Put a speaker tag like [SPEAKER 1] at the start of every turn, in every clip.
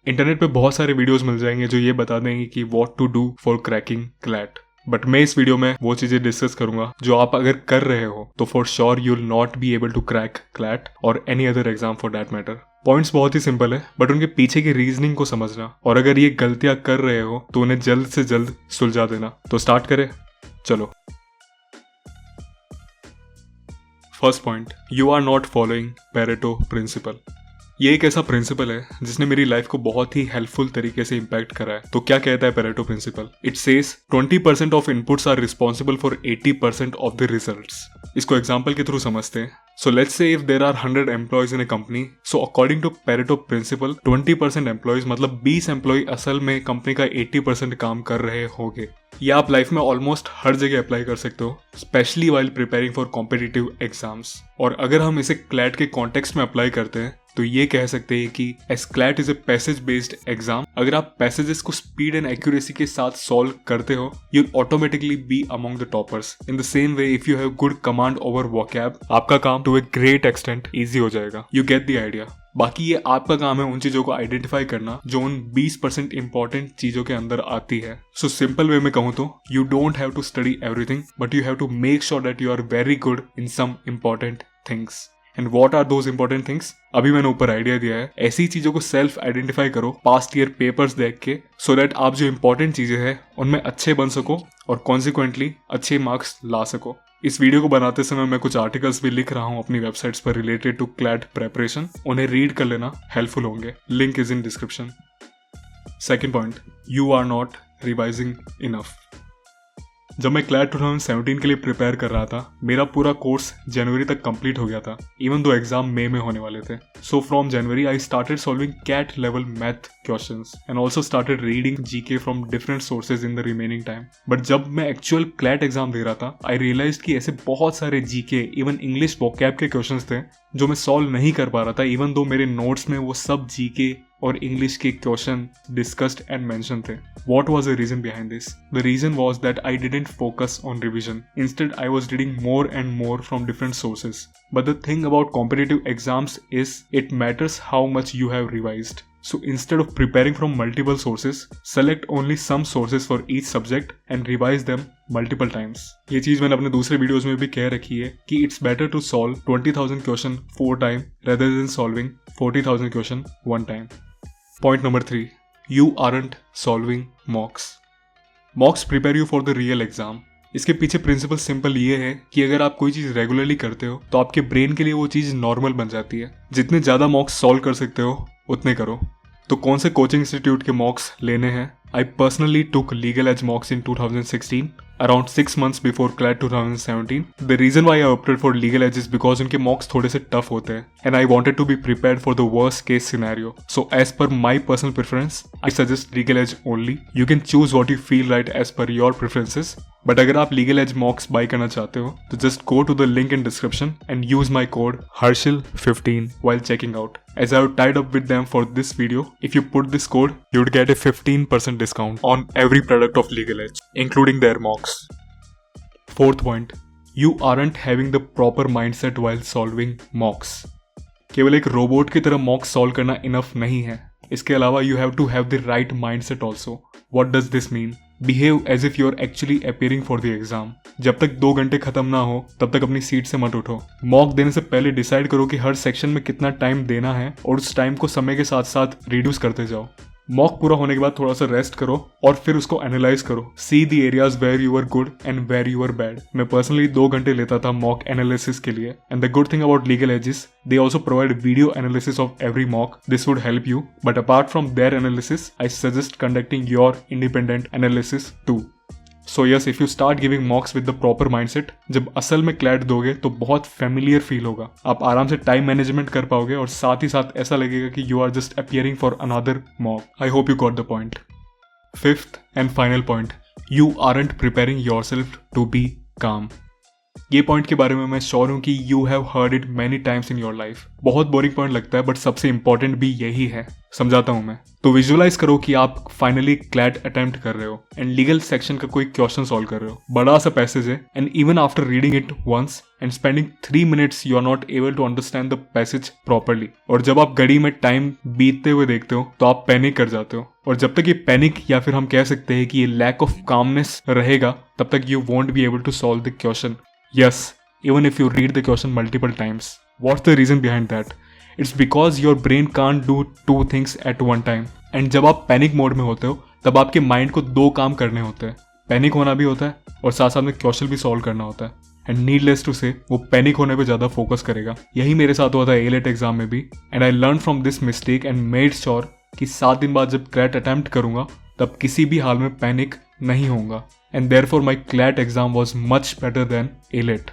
[SPEAKER 1] Internet पे बहुत सारे वीडियोस मिल जाएंगे जो ये बता देंगे कि what to do for cracking CLAT, but मैं इस वीडियो में वो चीजें डिस्कस करूंगा जो आप अगर कर रहे हो तो for sure you will not be able to crack CLAT और any other exam for that matter. Points बहुत ही सिंपल है, बट उनके पीछे की रीजनिंग को समझना, और अगर ये गलतियां कर रहे हो तो उन्हें जल्द से जल्द सुलझा देना। तो स्टार्ट करें, चलो। First point, you are not following Pareto principle. ये एक ऐसा प्रिंसिपल है जिसने मेरी लाइफ को बहुत ही हेल्पफुल तरीके से इम्पैक्ट करा है। तो क्या कहता है Pareto principle? It says 20% of inputs are responsible for 80% of the results. इसको एग्जांपल के थ्रू समझते हैं। So let's say if there are 100 employees in a company, so according to Pareto principle 20% employees मतलब 20 एम्प्लॉय असल में company का 80% काम कर रहे होंगे। ये आप लाइफ में ऑलमोस्ट हर जगह अप्लाई कर सकते हो, specially while preparing for competitive exams. और अगर हम इसे क्लैट के कॉन्टेक्स्ट में अप्लाई करते हैं तो ये कह सकते हैं कि S CLAT is a passage based exam. अगर आप पैसेजेस को स्पीड एंड एक्यूरेसी के साथ सॉल्व करते हो, you automatically be among the toppers. In the same way if you have good command over vocab, आपका काम to a great extent easy हो जाएगा। You get the idea. बाकी ये आपका काम है उन चीजों को आइडेंटिफाई करना जो उन 20% इंपॉर्टेंट चीजों के अंदर आती है। सो सिंपल वे में कहूँ तो you don't have to study everything, but you have to make sure that you are very good in some important things. And what are those important things? अभी मैंने ऊपर आइडिया दिया है। ऐसी चीजों को सेल्फ आइडेंटिफाई करो पास्ट ईयर पेपर्स देख के, सो दैट आप जो इंपॉर्टेंट चीजें हैं उनमें अच्छे बन सको और कॉन्सिक्वेंटली अच्छे मार्क्स ला सको। इस वीडियो को बनाते समय मैं कुछ आर्टिकल्स भी लिख रहा हूँ अपनी वेबसाइट्स पर रिलेटेड टू क्लैट प्रेपरेशन। उन्हें रीड कर लेना, हेल्पफुल होंगे। Link is in description. Second point, you are not revising enough. जब मैं क्लैट 2017 के लिए प्रिपेयर कर रहा था, मेरा पूरा कोर्स जनवरी तक कंप्लीट हो गया था, इवन दो एग्जाम मई में होने वाले थे। So from January I started solving CAT level math questions and also started reading GK from different sources in the remaining time. But जब मैं एक्चुअल क्लैट एग्जाम दे रहा था, आई रियलाइज कि ऐसे बहुत सारे जीके इवन इंग्लिश वोकैब के questions थे जो मैं सॉल्व नहीं कर पा रहा था, इवन दो मेरे नोट्स में वो सब जीके और इंग्लिश के क्वेश्चन डिस्कस्ड एंड मेंशन थे। What was the reason behind this? The reason was that I didn't focus on revision. Instead, I was reading more and more from different sources. But the thing about competitive exams is it matters how much you have revised. So instead of preparing from multiple sources, select only some sources for each subject and revise them multiple times. ये चीज मैंने अपने दूसरे videos में भी कह रखी है कि it's better to solve 20,000 question 4 times rather than solving 40,000 question 1 time. Point number 3. You aren't solving mocks. Mocks prepare you for the real exam. इसके पीछे प्रिंसिपल सिंपल ये है कि अगर आप कोई चीज रेगुलरली करते हो तो आपके ब्रेन के लिए वो चीज नॉर्मल बन जाती है। जितने ज्यादा मॉक्स सॉल्व कर सकते हो उतने करो। तो कौन से कोचिंग इंस्टीट्यूट के मॉक्स लेने हैं? I personally took Legal Edge mocks in 2016, around 6 months before CLAT 2017. The reason why I opted for Legal Edge is because उनके mocks थोड़े से tough होते हैं and I wanted to be prepared for the worst case scenario. So as per my personal preference, I suggest Legal Edge only. You can choose what you feel right as per your preferences. But अगर आप legal as मॉक्स bye करना चाहते हो तो just go to the link in description and use my code Harshil15 while checking out. As I have tied up with them for this video, if you put this code, you would get a 15% discount on every product of Legal Edge, including their mocks. Fourth point, you aren't having the proper mindset while solving mocks. केवल एक robot की तरह मॉक्स solve करना enough नहीं है। इसके अलावा you have to have the right mindset also. What does this mean? Behave as if you are actually appearing for the exam. जब तक 2 घंटे खत्म ना हो तब तक अपनी सीट से मत उठो। मॉक देने से पहले डिसाइड करो कि हर सेक्शन में कितना टाइम देना है और उस टाइम को समय के साथ साथ रिड्यूस करते जाओ। मॉक पूरा होने के बाद थोड़ा सा रेस्ट करो और फिर उसको एनालाइज करो। See the areas where you are good and where you are bad. मैं पर्सनली 2 घंटे लेता था मॉक एनालिसिस के लिए। And the good thing about Legal Edge's, they also provide video analysis of every mock. This would help you, but apart from their analysis, I suggest conducting your independent analysis too. So yes, if you start giving mocks with the proper mindset, जब असल में CLAT दोगे तो बहुत familiar feel होगा। आप आराम से टाइम मैनेजमेंट कर पाओगे और साथ ही साथ ऐसा लगेगा कि you are just appearing for another mock. I hope you got the point. Fifth and final point, you aren't preparing yourself to be calm. ये पॉइंट के बारे में मैं श्योर हूँ कि you have heard it many times in your life. बहुत boring point लगता है बट सबसे इंपॉर्टेंट भी यही है, समझाता हूँ मैं। तो विजुअलाइज करो कि आप फाइनली क्लैट अटेम्प्ट कर रहे हो एंड लीगल सेक्शन का कोई क्वेश्चन सॉल्व कर रहे हो। बड़ा सा पैसेज है and even after reading it once and spending 3 minutes you are not able to understand the passage properly. और जब आप घड़ी में टाइम बीतते हुए देखते हो तो आप पैनिक कर जाते हो, और जब तक ये पैनिक या फिर हम कह सकते हैं कि ये लैक ऑफ कामनेस रहेगा तब तक you won't be able to solve the question. Yes, even if you read the question multiple times. What's the reason behind that? It's because your brain can't do 2 things at one time. And जब आप panic mode में होते हो तब आपके mind को 2 काम करने होते हैं, पैनिक होना भी होता है और साथ साथ में क्वेश्चन भी सॉल्व करना होता है। एंड नीडलेस टू से वो पैनिक होने पे ज़्यादा फोकस करेगा। यही मेरे साथ हुआ था एलेट एग्जाम में भी, and I learn from this mistake and made sure कि 7 दिन बाद जब क्लैट अटेम्प्ट करूंगा तब किसी भी हाल में पैनिक नहीं होऊंगा। And therefore my CLAT exam was much better than AILET.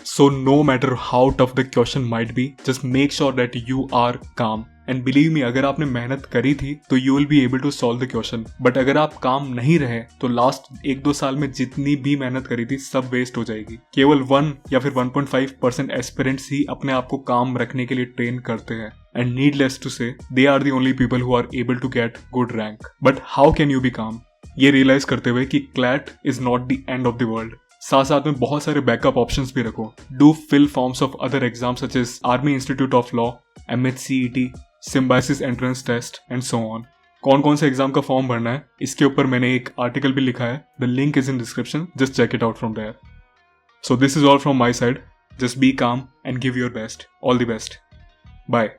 [SPEAKER 1] So no matter how tough the question might be, just make sure that you are calm. And believe me, अगर आपने मेहनत करी थी तो you will be able to solve the question. But अगर आप काम नहीं रहे तो लास्ट 1-2 साल में जितनी भी मेहनत करी थी सब वेस्ट हो जाएगी। केवल 1 या फिर 1.5% एस्पिरेंट्स ही अपने आप को काम रखने के लिए ट्रेन करते हैं। And needless to say, they are the only people who are able to get good rank. But how can you be calm? ये रियलाइज करते हुए कि CLAT is not the end of the world. साथ साथ में बहुत सारे backup options भी रखो। Do fill forms of other exam such as Army Institute of Law, MHCET, Symbiosis entrance test and so on. कौन कौन से एग्जाम का फॉर्म भरना है इसके ऊपर मैंने एक आर्टिकल भी लिखा है। The link is in description, just check it out from there. So this is all from my side. Just be calm and give your best. All the best. Bye.